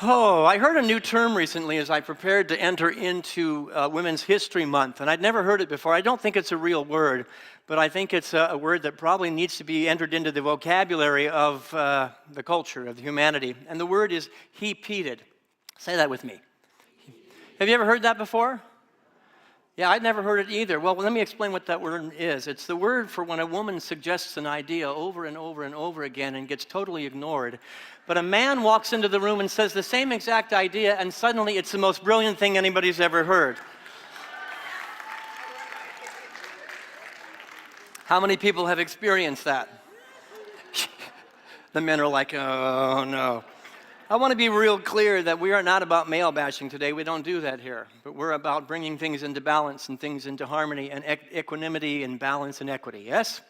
Oh, I heard a new term recently as I prepared to enter into Women's History Month, and I'd never heard it before. I don't think it's a real word, but I think it's a word that probably needs to be entered into the vocabulary of the culture, of humanity. And the word is he-peated. Say that with me. Have you ever heard that before? Yeah, I'd never heard it either. Well, let me explain what that word is. It's the word for when a woman suggests an idea over and over and over again and gets totally ignored. But a man walks into the room and says the same exact idea, and suddenly it's the most brilliant thing anybody's ever heard. How many people have experienced that? The men are like, oh no. I want to be real clear that we are not about male bashing today. We don't do that here. But we're about bringing things into balance and things into harmony and equanimity and balance and equity. Yes?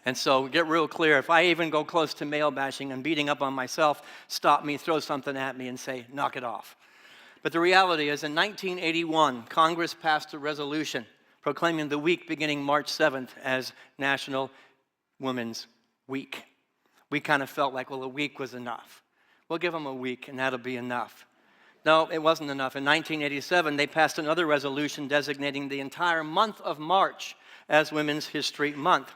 And so get real clear. If I even go close to male bashing and beating up on myself, stop me, throw something at me and say, knock it off. But the reality is in 1981, Congress passed a resolution proclaiming the week beginning March 7th as National Women's Week. We kind of felt like, well, a week was enough. We'll give them a week, and that'll be enough. No, it wasn't enough. In 1987, they passed another resolution designating the entire month of March as Women's History Month.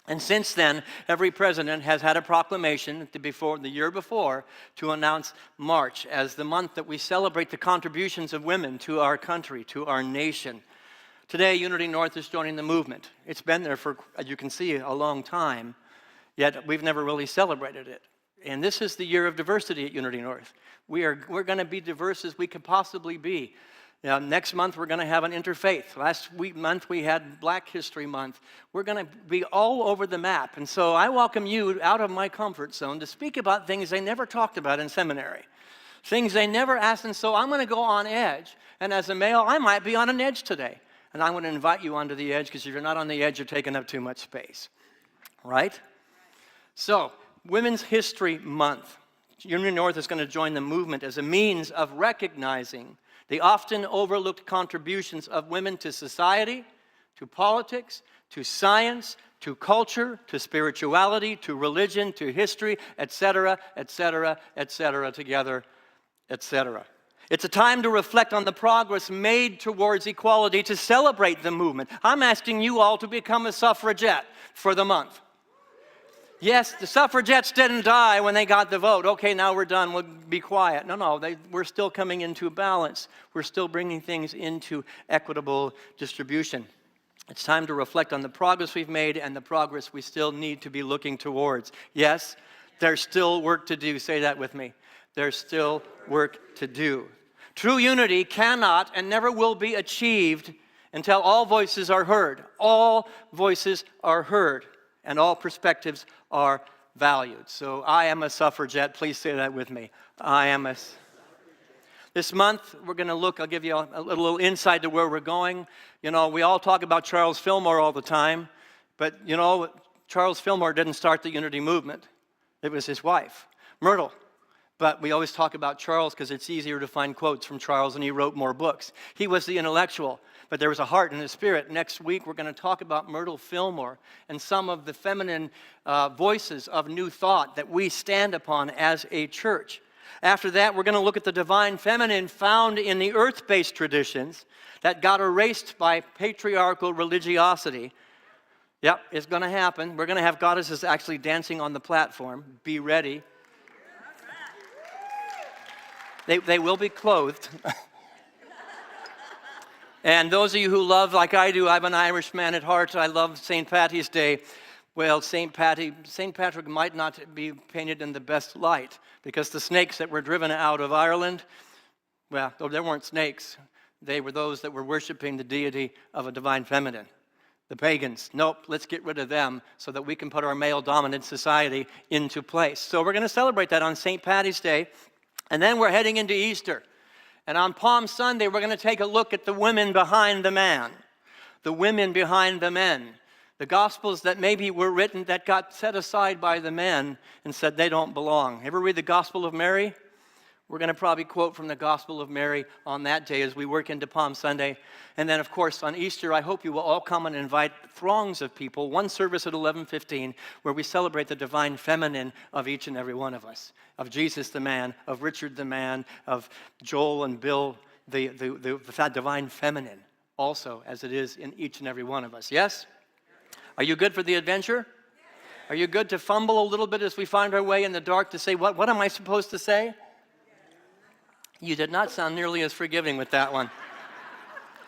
And since then, every president has had a proclamation the year before to announce March as the month that we celebrate the contributions of women to our country, to our nation. Today, Unity North is joining the movement. It's been there for, as you can see, a long time, yet we've never really celebrated it. And this is the year of diversity at Unity North. We're going to be diverse as we could possibly be. Next month, we're going to have an interfaith. Last month, we had Black History Month. We're going to be all over the map. And so I welcome you out of my comfort zone to speak about things they never talked about in seminary, things they never asked. And so I'm going to go on edge. And as a male, I might be on an edge today. And I want to invite you onto the edge, because if you're not on the edge, you're taking up too much space. Right? So, Women's History Month. Unity North is going to join the movement as a means of recognizing the often overlooked contributions of women to society, to politics, to science, to culture, to spirituality, to religion, to history, etc., etc., etc., together, etc. It's a time to reflect on the progress made towards equality, to celebrate the movement. I'm asking you all to become a suffragette for the month. Yes, the suffragettes didn't die when they got the vote. Okay, now we're done, we'll be quiet. No, we're still coming into balance. We're still bringing things into equitable distribution. It's time to reflect on the progress we've made and the progress we still need to be looking towards. Yes, there's still work to do. Say that with me. There's still work to do. True unity cannot and never will be achieved until all voices are heard. All voices are heard. And all perspectives are valued. So I am a suffragette. Please say that with me. I am a... This month, we're going to look, I'll give you a little insight to where we're going. You know, we all talk about Charles Fillmore all the time, but you know, Charles Fillmore didn't start the Unity movement. It was his wife, Myrtle. But we always talk about Charles because it's easier to find quotes from Charles, and he wrote more books. He was the intellectual, but there was a heart and a spirit. Next week, we're going to talk about Myrtle Fillmore and some of the feminine voices of new thought that we stand upon as a church. After that, we're going to look at the divine feminine found in the earth-based traditions that got erased by patriarchal religiosity. Yep, it's going to happen. We're going to have goddesses actually dancing on the platform. Be ready. They will be clothed. And those of you who love, like I do, I'm an Irishman at heart, I love St. Patty's Day. Well, St. Patrick might not be painted in the best light, because the snakes that were driven out of Ireland, well, there weren't snakes. They were those that were worshiping the deity of a divine feminine. The pagans, nope, let's get rid of them so that we can put our male-dominant society into place. So we're going to celebrate that on St. Patty's Day. And then we're heading into Easter. And on Palm Sunday, we're going to take a look at the women behind the man, the women behind the men, the gospels that maybe were written that got set aside by the men and said they don't belong. Ever read the Gospel of Mary? We're going to probably quote from the Gospel of Mary on that day as we work into Palm Sunday. And then, of course, on Easter, I hope you will all come and invite throngs of people, one service at 11:15, where we celebrate the divine feminine of each and every one of us, of Jesus the man, of Richard the man, of Joel and Bill, the divine feminine, also as it is in each and every one of us. Yes? Are you good for the adventure? Are you good to fumble a little bit as we find our way in the dark to say, what am I supposed to say? You did not sound nearly as forgiving with that one.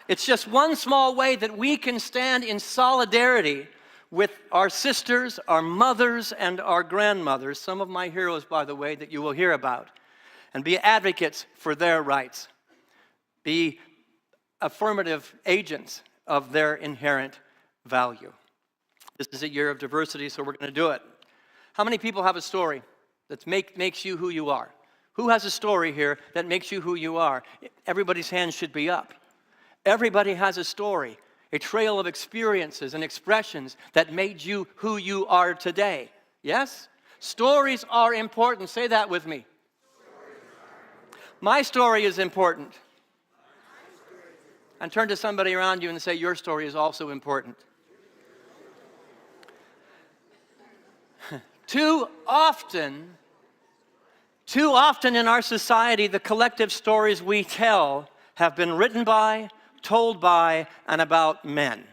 It's just one small way that we can stand in solidarity with our sisters, our mothers, and our grandmothers, some of my heroes, by the way, that you will hear about, and be advocates for their rights, be affirmative agents of their inherent value. This is a year of diversity, so we're going to do it. How many people have a story that makes you who you are? Who has a story here that makes you who you are? Everybody's hand should be up. Everybody has a story, a trail of experiences and expressions that made you who you are today. Yes? Stories are important. Say that with me. My story is important. And turn to somebody around you and say, your story is also important. Too often in our society, the collective stories we tell have been written by, told by, and about men.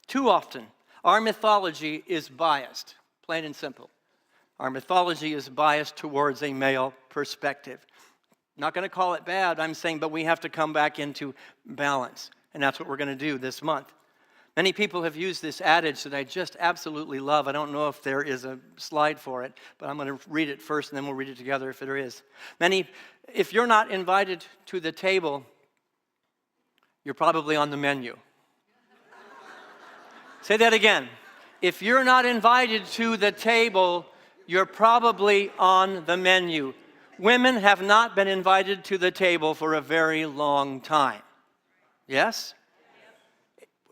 Too often. Our mythology is biased, plain and simple. Our mythology is biased towards a male perspective. Not going to call it bad, I'm saying, but we have to come back into balance. And that's what we're going to do this month. Many people have used this adage that I just absolutely love. I don't know if there is a slide for it, but I'm going to read it first and then we'll read it together if there is. If you're not invited to the table, you're probably on the menu. Say that again. If you're not invited to the table, you're probably on the menu. Women have not been invited to the table for a very long time. Yes?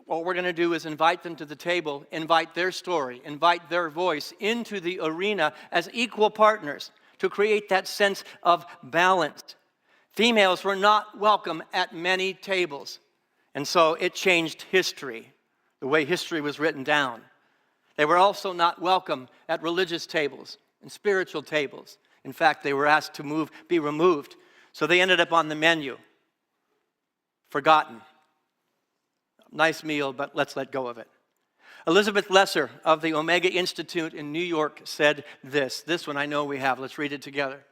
What we're going to do is invite them to the table, invite their story, invite their voice into the arena as equal partners to create that sense of balance. Females were not welcome at many tables, and so it changed history, the way history was written down. They were also not welcome at religious tables and spiritual tables. In fact, they were asked to be removed, so they ended up on the menu, forgotten. Nice meal, but let's let go of it. Elizabeth Lesser of the Omega Institute in New York said this. This one I know we have. Let's read it together.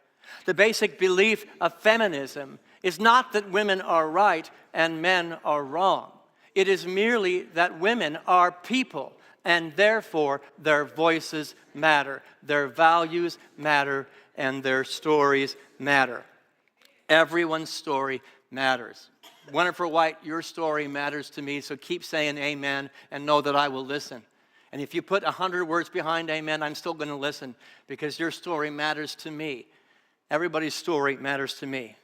The basic belief of feminism is not that women are right and men are wrong. It is merely that women are people, and therefore their voices matter, their values matter, and their stories matter. Everyone's story matters. Winifred White, your story matters to me, so keep saying amen and know that I will listen. And if you put 100 words behind amen, I'm still going to listen because your story matters to me. Everybody's story matters to me.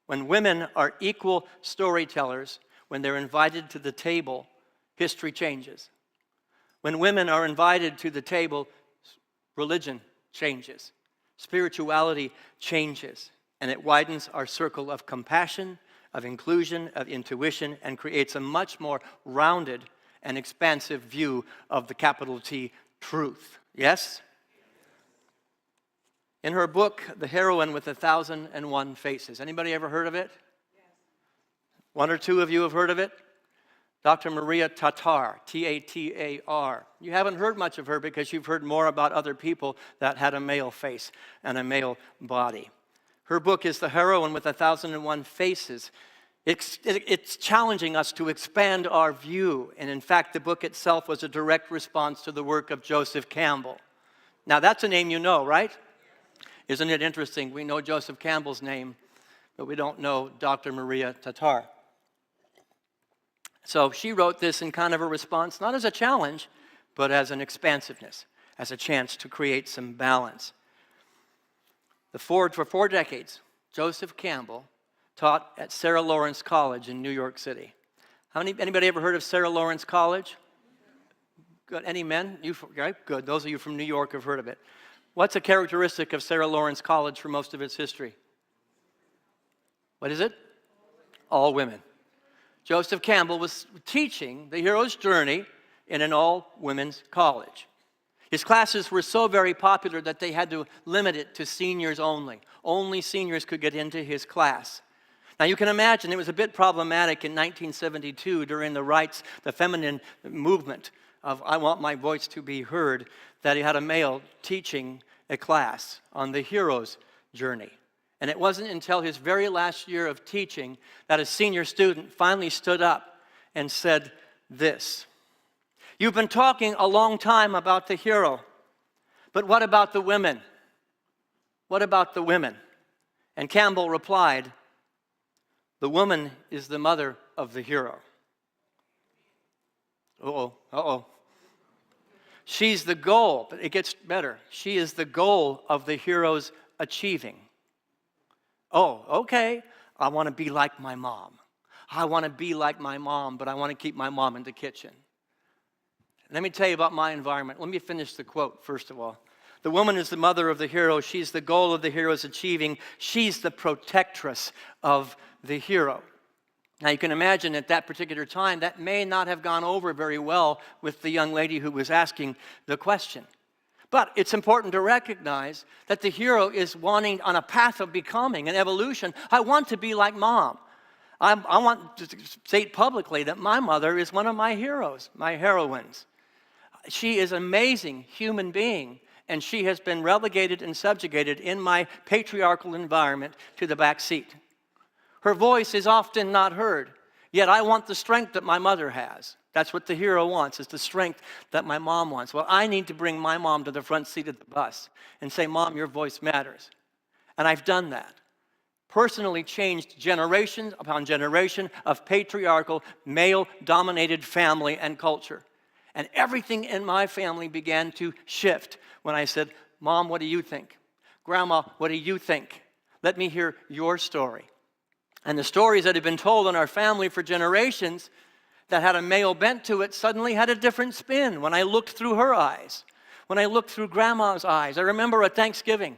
When women are equal storytellers, when they're invited to the table, history changes. When women are invited to the table, religion changes. Spirituality changes. And it widens our circle of compassion, of inclusion, of intuition, and creates a much more rounded and expansive view of the capital T truth. Yes? In her book, The Heroine with 1,001 Faces. Anybody ever heard of it? Yes. One or two of you have heard of it? Dr. Marietta Tatar, T-A-T-A-R. You haven't heard much of her because you've heard more about other people that had a male face and a male body. Her book is The Heroine with 1,001 Faces. It's challenging us to expand our view. And in fact, the book itself was a direct response to the work of Joseph Campbell. Now, that's a name you know, right? Isn't it interesting? We know Joseph Campbell's name, but we don't know Dr. Maria Tatar. So she wrote this in kind of a response, not as a challenge, but as an expansiveness, as a chance to create some balance. For 4 decades, Joseph Campbell taught at Sarah Lawrence College in New York City. Anybody ever heard of Sarah Lawrence College? Good. Any men? Right? Good. Those of you from New York have heard of it. What's a characteristic of Sarah Lawrence College for most of its history? What is it? All women. Joseph Campbell was teaching the hero's journey in an all-women's college. His classes were so very popular that they had to limit it to seniors only. Only seniors could get into his class. Now you can imagine it was a bit problematic in 1972 during the feminine movement of I want my voice to be heard, that he had a male teaching a class on the hero's journey. And it wasn't until his very last year of teaching that a senior student finally stood up and said this: "You've been talking a long time about the hero, but what about the women? What about the women?" And Campbell replied, "The woman is the mother of the hero." Uh-oh. She's the goal, but it gets better. She is the goal of the hero's achieving. Oh, okay. I want to be like my mom. I want to be like my mom, but I want to keep my mom in the kitchen. Let me tell you about my environment. Let me finish the quote, first of all. The woman is the mother of the hero. She's the goal of the hero's achieving. She's the protectress of the hero. Now, you can imagine at that particular time, that may not have gone over very well with the young lady who was asking the question. But it's important to recognize that the hero is wanting on a path of becoming, an evolution. I want to be like mom. I want to state publicly that my mother is one of my heroes, my heroines. She is an amazing human being, and she has been relegated and subjugated in my patriarchal environment to the back seat. Her voice is often not heard, yet I want the strength that my mother has. That's what the hero wants, is the strength that my mom wants. Well, I need to bring my mom to the front seat of the bus and say, "Mom, your voice matters." And I've done that. Personally changed generation upon generation of patriarchal, male-dominated family and culture. And everything in my family began to shift when I said, "Mom, what do you think? Grandma, what do you think? Let me hear your story." And the stories that had been told in our family for generations that had a male bent to it suddenly had a different spin when I looked through her eyes, when I looked through Grandma's eyes. I remember a Thanksgiving,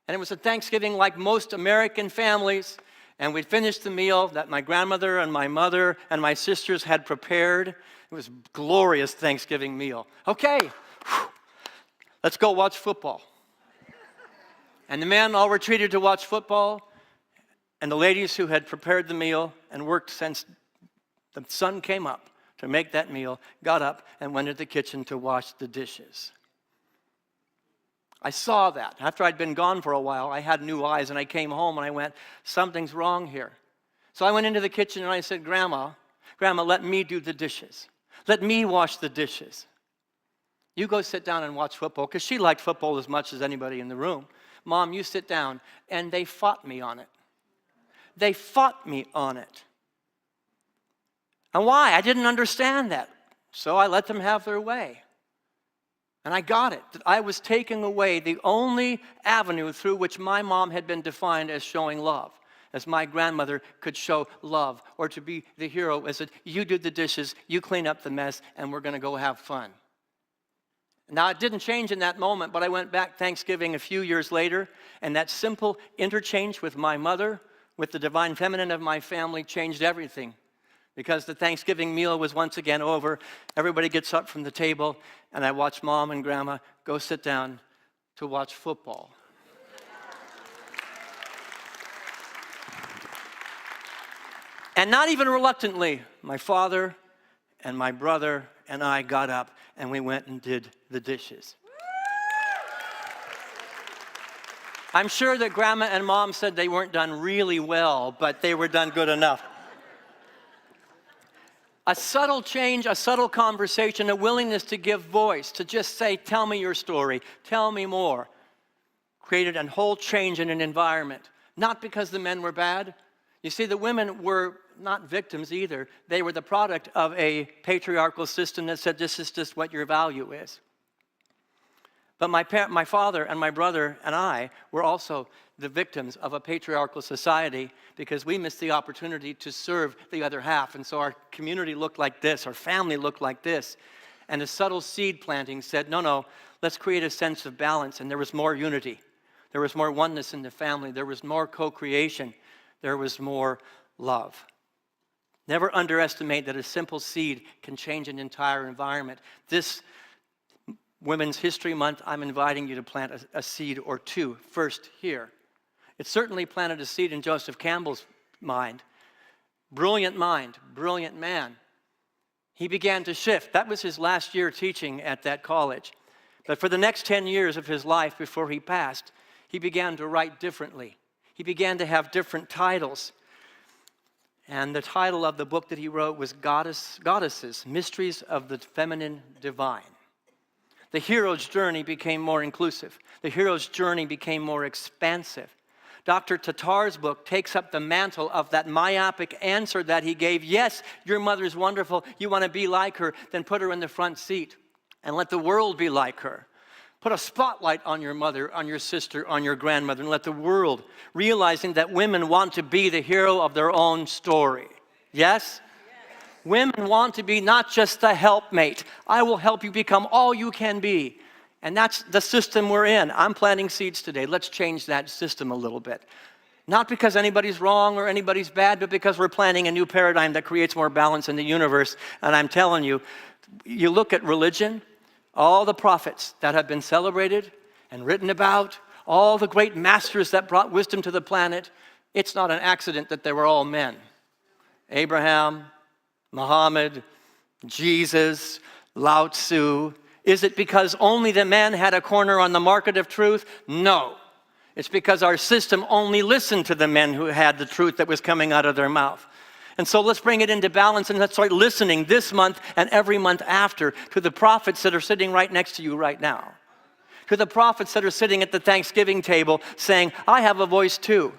and it was a Thanksgiving like most American families, and we'd finished the meal that my grandmother and my mother and my sisters had prepared. It was a glorious Thanksgiving meal. Okay, let's go watch football. And the men all retreated to watch football, and the ladies who had prepared the meal and worked since the sun came up to make that meal got up and went into the kitchen to wash the dishes. I saw that. After I'd been gone for a while, I had new eyes, and I came home and I went, something's wrong here. So I went into the kitchen and I said, Grandma, let me do the dishes. Let me wash the dishes. You go sit down and watch football, because she liked football as much as anybody in the room. Mom, you sit down. And they fought me on it. They fought me on it. And why? I didn't understand that. So I let them have their way. And I got it, that I was taking away the only avenue through which my mom had been defined as showing love, as my grandmother could show love, or to be the hero as that you do the dishes, you clean up the mess, and we're going to go have fun. Now, it didn't change in that moment, but I went back Thanksgiving a few years later, and that simple interchange with my mother, with the divine feminine of my family, changed everything. Because the Thanksgiving meal was once again over, everybody gets up from the table, and I watch Mom and Grandma go sit down to watch football. And not even reluctantly, my father and my brother and I got up, and we went and did the dishes. I'm sure that Grandma and Mom said they weren't done really well, but they were done good enough. A subtle change, a subtle conversation, a willingness to give voice, to just say, tell me your story, tell me more, created a whole change in an environment. Not because the men were bad. You see, the women were not victims either. They were the product of a patriarchal system that said this is just what your value is. But my father and my brother and I were also the victims of a patriarchal society, because we missed the opportunity to serve the other half. And so our community looked like this, our family looked like this. And a subtle seed planting said, no, let's create a sense of balance. And there was more unity. There was more oneness in the family. There was more co-creation, there was more love. Never underestimate that a simple seed can change an entire environment. This Women's History Month, I'm inviting you to plant a seed or two first here. It certainly planted a seed in Joseph Campbell's mind. Brilliant mind, brilliant man. He began to shift. That was his last year teaching at that college. But for the next 10 years of his life before he passed, he began to write differently. He began to have different titles. And the title of the book that he wrote was Goddesses, Mysteries of the Feminine Divine. The hero's journey became more inclusive. The hero's journey became more expansive. Dr. Tatar's book takes up the mantle of that myopic answer that he gave. Yes, your mother's wonderful. You want to be like her, then put her in the front seat and let the world be like her. Put a spotlight on your mother, on your sister, on your grandmother, and let the world, realizing that women want to be the hero of their own story. Yes? Women want to be not just the helpmate. I will help you become all you can be. And that's the system we're in. I'm planting seeds today. Let's change that system a little bit. Not because anybody's wrong or anybody's bad, but because we're planting a new paradigm that creates more balance in the universe. And I'm telling you, you look at religion, all the prophets that have been celebrated and written about, all the great masters that brought wisdom to the planet, it's not an accident that they were all men. Abraham, Muhammad, Jesus, Lao Tzu. Is it because only the men had a corner on the market of truth? No. It's because our system only listened to the men who had the truth that was coming out of their mouth. And so let's bring it into balance and let's start listening this month and every month after to the prophets that are sitting right next to you right now. To the prophets that are sitting at the Thanksgiving table saying, I have a voice too.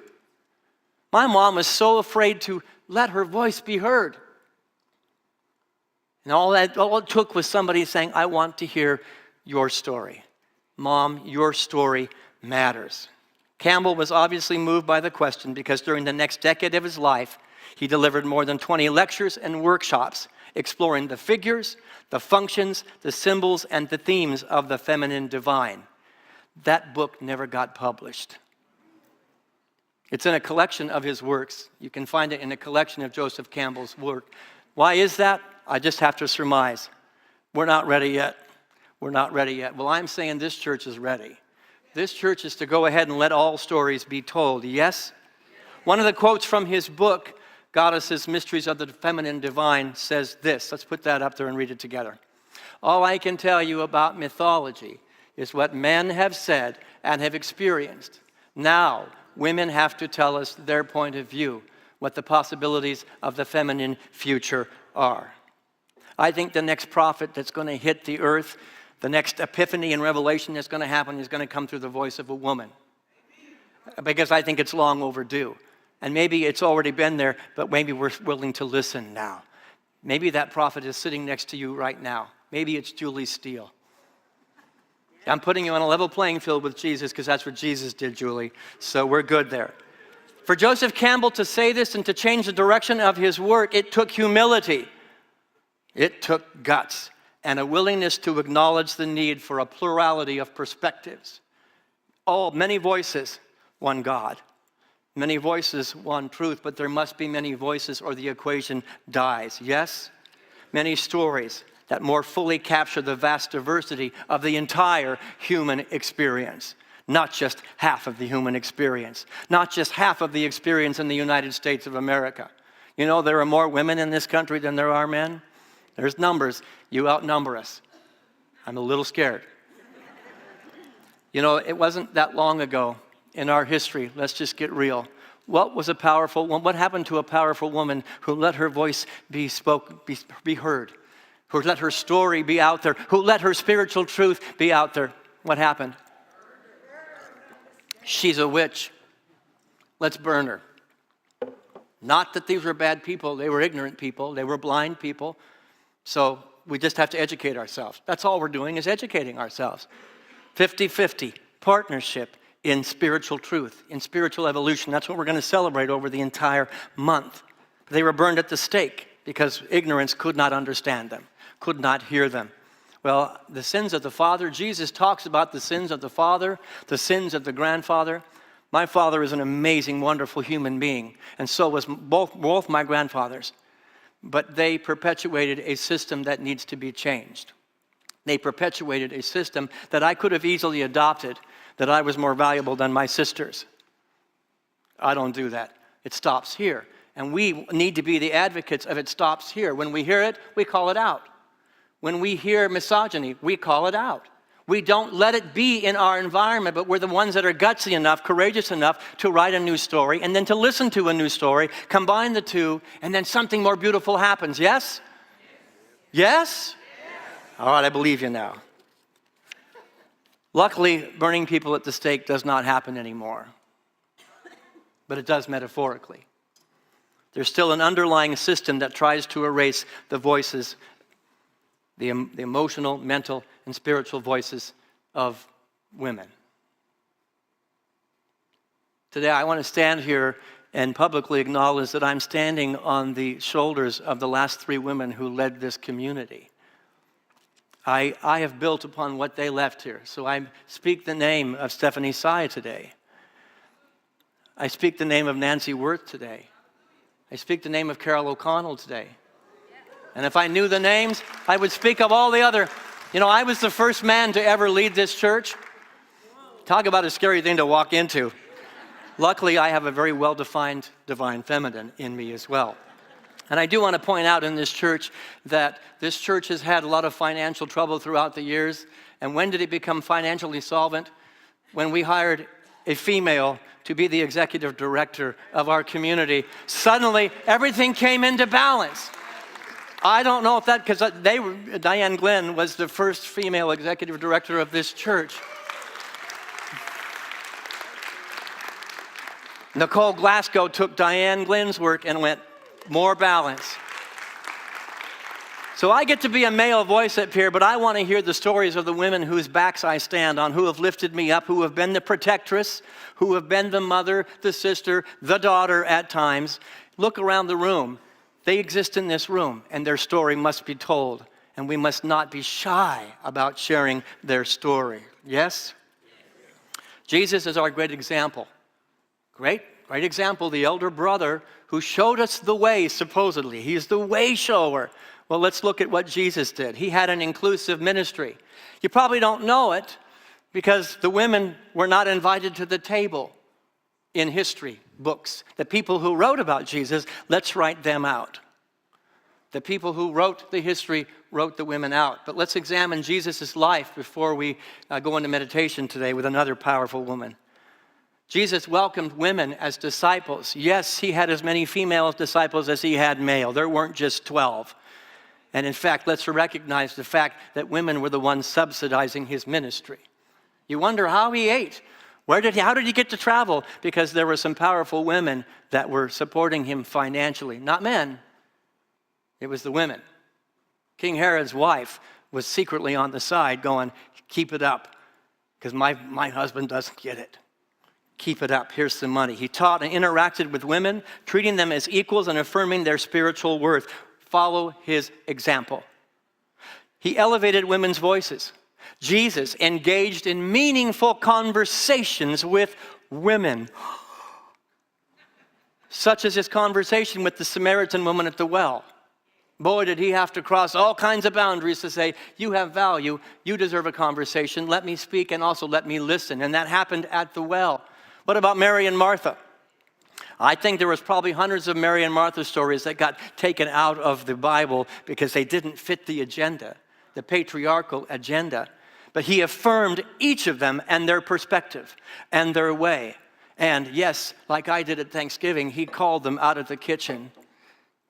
My mom was so afraid to let her voice be heard. And all it took was somebody saying, I want to hear your story. Mom, your story matters. Campbell was obviously moved by the question because during the next decade of his life, he delivered more than 20 lectures and workshops exploring the figures, the functions, the symbols, and the themes of the feminine divine. That book never got published. It's in a collection of his works. You can find it in a collection of Joseph Campbell's work. Why is that? I just have to surmise. We're not ready yet. We're not ready yet. Well, I'm saying this church is ready. This church is to go ahead and let all stories be told. Yes? One of the quotes from his book, Goddesses, Mysteries of the Feminine Divine, says this. Let's put that up there and read it together. All I can tell you about mythology is what men have said and have experienced. Now, women have to tell us their point of view, what the possibilities of the feminine future are. I think the next prophet that's going to hit the earth, the next epiphany and revelation that's going to happen is going to come through the voice of a woman. Because I think it's long overdue. And maybe it's already been there, but maybe we're willing to listen now. Maybe that prophet is sitting next to you right now. Maybe it's Julie Steele. I'm putting you on a level playing field with Jesus because that's what Jesus did, Julie. So we're good there. For Joseph Campbell to say this and to change the direction of his work, it took humility. It took guts and a willingness to acknowledge the need for a plurality of perspectives. Many voices, one God. Many voices, one truth, but there must be many voices or the equation dies. Yes? Many stories that more fully capture the vast diversity of the entire human experience. Not just half of the human experience. Not just half of the experience in the United States of America. You know, there are more women in this country than there are men. There's numbers. You outnumber us. I'm a little scared. You know, it wasn't that long ago in our history, let's just get real. What happened to a powerful woman who let her voice be heard? Who let her story be out there? Who let her spiritual truth be out there? What happened? She's a witch. Let's burn her. Not that these were bad people. They were ignorant people. They were blind people. So we just have to educate ourselves. That's all we're doing is educating ourselves. 50-50, partnership in spiritual truth, in spiritual evolution. That's what we're going to celebrate over the entire month. They were burned at the stake because ignorance could not understand them, could not hear them. Well, the sins of the father, Jesus talks about the sins of the father, the sins of the grandfather, My father is an amazing, wonderful human being, and so was both my grandfathers. But they perpetuated a system that needs to be changed. They perpetuated a system that I could have easily adopted, that I was more valuable than my sisters. I don't do that. It stops here. And we need to be the advocates of it stops here. When we hear it, we call it out. When we hear misogyny, we call it out. We don't let it be in our environment, but we're the ones that are gutsy enough, courageous enough to write a new story and then to listen to a new story, combine the two, and then something more beautiful happens. Yes? Yes? All right, I believe you now. Luckily, burning people at the stake does not happen anymore, but it does metaphorically. There's still an underlying system that tries to erase the voices, the emotional, mental, and spiritual voices of women. Today, I want to stand here and publicly acknowledge that I'm standing on the shoulders of the last 3 women who led this community. I have built upon what they left here. So I speak the name of Stephanie Sy today. I speak the name of Nancy Worth today. I speak the name of Carol O'Connell today. And if I knew the names, I would speak of all the other. You know, I was the first man to ever lead this church. Talk about a scary thing to walk into. Luckily, I have a very well-defined divine feminine in me as well. And I do want to point out in this church that this church has had a lot of financial trouble throughout the years. And when did it become financially solvent? When we hired a female to be the executive director of our community. Suddenly, everything came into balance. I don't know if that, because Diane Glenn was the first female executive director of this church. Nicole Glasgow took Diane Glenn's work and went, more balance. So I get to be a male voice up here, but I want to hear the stories of the women whose backs I stand on, who have lifted me up, who have been the protectress, who have been the mother, the sister, the daughter at times. Look around the room. They exist in this room, and their story must be told, and we must not be shy about sharing their story. Yes? Jesus is our great example. Great example, the elder brother who showed us the way, supposedly. He's the way shower. Well, let's look at what Jesus did. He had an inclusive ministry. You probably don't know it because the women were not invited to the table in history books. The people who wrote about Jesus, let's write them out. The people who wrote the history wrote the women out. But let's examine Jesus' life before we go into meditation today with another powerful woman. Jesus welcomed women as disciples. Yes, he had as many female disciples as he had male. There weren't just 12. And in fact, let's recognize the fact that women were the ones subsidizing his ministry. You wonder how he ate. How did he get to travel? Because there were some powerful women that were supporting him financially. Not men. It was the women. King Herod's wife was secretly on the side going, keep it up, because my husband doesn't get it. Keep it up. Here's some money. He taught and interacted with women, treating them as equals and affirming their spiritual worth. Follow his example. He elevated women's voices. Jesus engaged in meaningful conversations with women, such as his conversation with the Samaritan woman at the well. Boy, did he have to cross all kinds of boundaries to say, you have value, you deserve a conversation, let me speak and also let me listen. And that happened at the well. What about Mary and Martha? I think there was probably hundreds of Mary and Martha stories that got taken out of the Bible because they didn't fit the agenda, the patriarchal agenda. But he affirmed each of them and their perspective and their way. And yes, like I did at Thanksgiving, he called them out of the kitchen.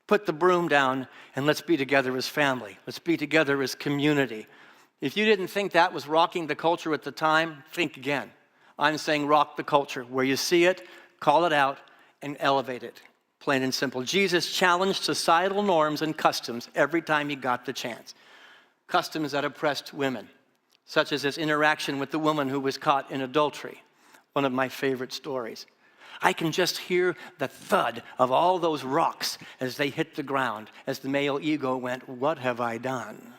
Put the broom down and let's be together as family. Let's be together as community. If you didn't think that was rocking the culture at the time, think again. I'm saying rock the culture. Where you see it, call it out and elevate it. Plain and simple. Jesus challenged societal norms and customs every time he got the chance. Customs that oppressed women, such as his interaction with the woman who was caught in adultery. One of my favorite stories. I can just hear the thud of all those rocks as they hit the ground, as the male ego went, what have I done?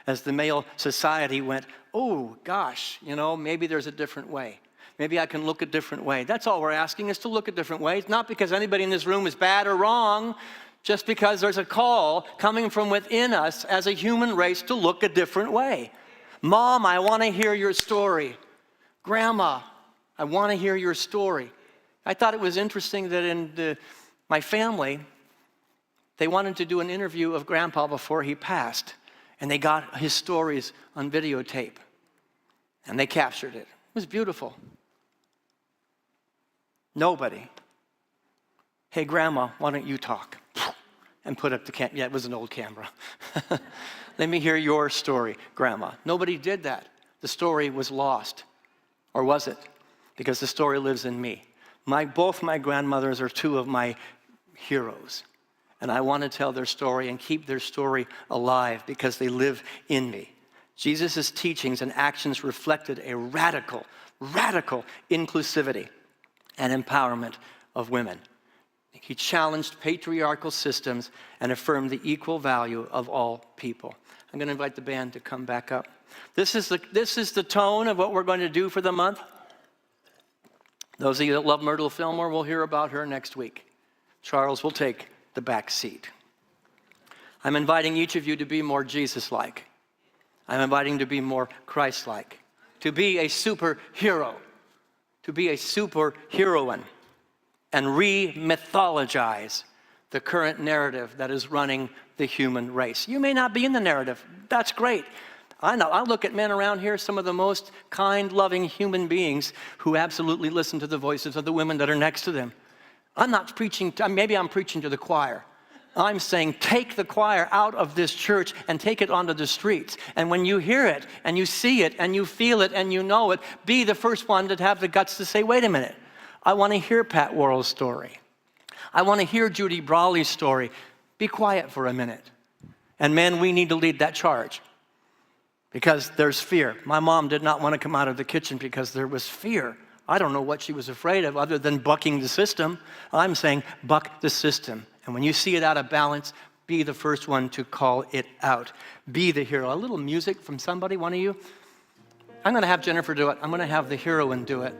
As the male society went, oh gosh, maybe there's a different way. Maybe I can look a different way. That's all we're asking, is to look a different way. It's not because anybody in this room is bad or wrong, just because there's a call coming from within us as a human race to look a different way. Mom, I want to hear your story. Grandma, I want to hear your story. I thought it was interesting that in my family, they wanted to do an interview of Grandpa before he passed, and they got his stories on videotape, and they captured it. It was beautiful. Nobody. Hey, Grandma, why don't you talk? And put up the camera. Yeah, it was an old camera. Let me hear your story, Grandma. Nobody did that. The story was lost. Or was it? Because the story lives in me. Both my grandmothers are two of my heroes. And I want to tell their story and keep their story alive because they live in me. Jesus' teachings and actions reflected a radical inclusivity and empowerment of women. He challenged patriarchal systems and affirmed the equal value of all people. I'm going to invite the band to come back up. This is the tone of what we're going to do for the month. Those of you that love Myrtle Fillmore will hear about her next week. Charles will take the back seat. I'm inviting each of you to be more Jesus-like. I'm inviting you to be more Christ-like, to be a superhero, to be a superheroine, and re-mythologize the current narrative that is running the human race. You may not be in the narrative. That's great. I know. I look at men around here, some of the most kind, loving human beings who absolutely listen to the voices of the women that are next to them. I'm not preaching, maybe I'm preaching to the choir. I'm saying take the choir out of this church and take it onto the streets. And when you hear it and you see it and you feel it and you know it, be the first one to have the guts to say, wait a minute. I want to hear Pat Worrell's story. I want to hear Judy Brawley's story. Be quiet for a minute. And men, we need to lead that charge because there's fear. My mom did not want to come out of the kitchen because there was fear. I don't know what she was afraid of other than bucking the system. I'm saying buck the system. And when you see it out of balance, be the first one to call it out. Be the hero. A little music from somebody, one of you. I'm going to have Jennifer do it. I'm going to have the heroine do it.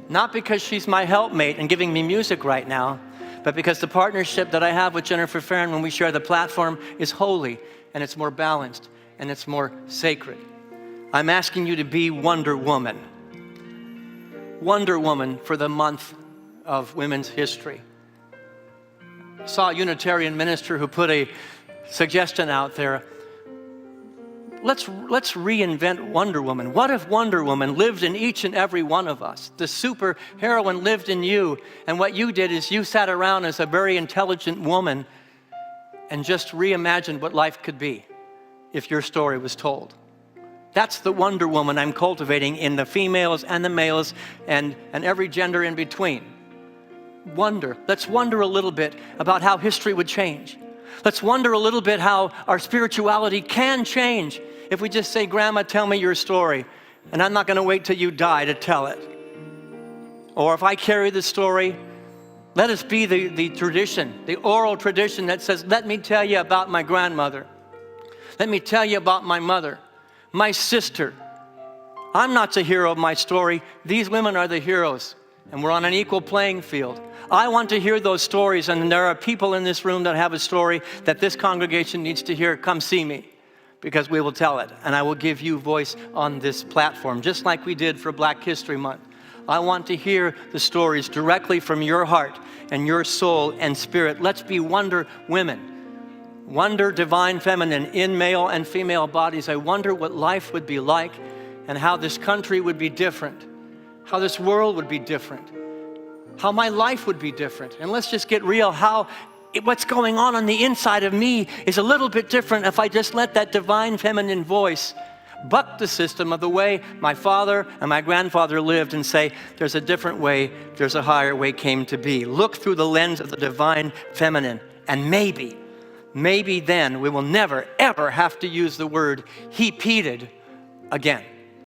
Not because she's my helpmate and giving me music right now, but because the partnership that I have with Jennifer Farron when we share the platform is holy, and it's more balanced, and it's more sacred. I'm asking you to be Wonder Woman. Wonder Woman for the month of women's history. I saw a Unitarian minister who put a suggestion out there. Let's reinvent Wonder Woman. What if Wonder Woman lived in each and every one of us? The super heroine lived in you, and what you did is you sat around as a very intelligent woman and just reimagined what life could be if your story was told. That's the Wonder Woman I'm cultivating in the females and the males and every gender in between. Wonder. Let's wonder a little bit about how history would change. Let's wonder a little bit how our spirituality can change if we just say, Grandma, tell me your story, and I'm not going to wait till you die to tell it. Or if I carry the story, let us be the tradition, the oral tradition that says, let me tell you about my grandmother. Let me tell you about my mother, my sister. I'm not the hero of my story. These women are the heroes, and we're on an equal playing field. I want to hear those stories, and there are people in this room that have a story that this congregation needs to hear. Come see me, because we will tell it, and I will give you voice on this platform, just like we did for Black History Month. I want to hear the stories directly from your heart and your soul and spirit. Let's be Wonder Women, Wonder Divine Feminine in male and female bodies. I wonder what life would be like and how this country would be different, how this world would be different, how my life would be different. And let's just get real, what's going on the inside of me is a little bit different if I just let that divine feminine voice buck the system of the way my father and my grandfather lived and say, there's a different way, there's a higher way came to be. Look through the lens of the divine feminine, and maybe then we will never, ever have to use the word he-peated again.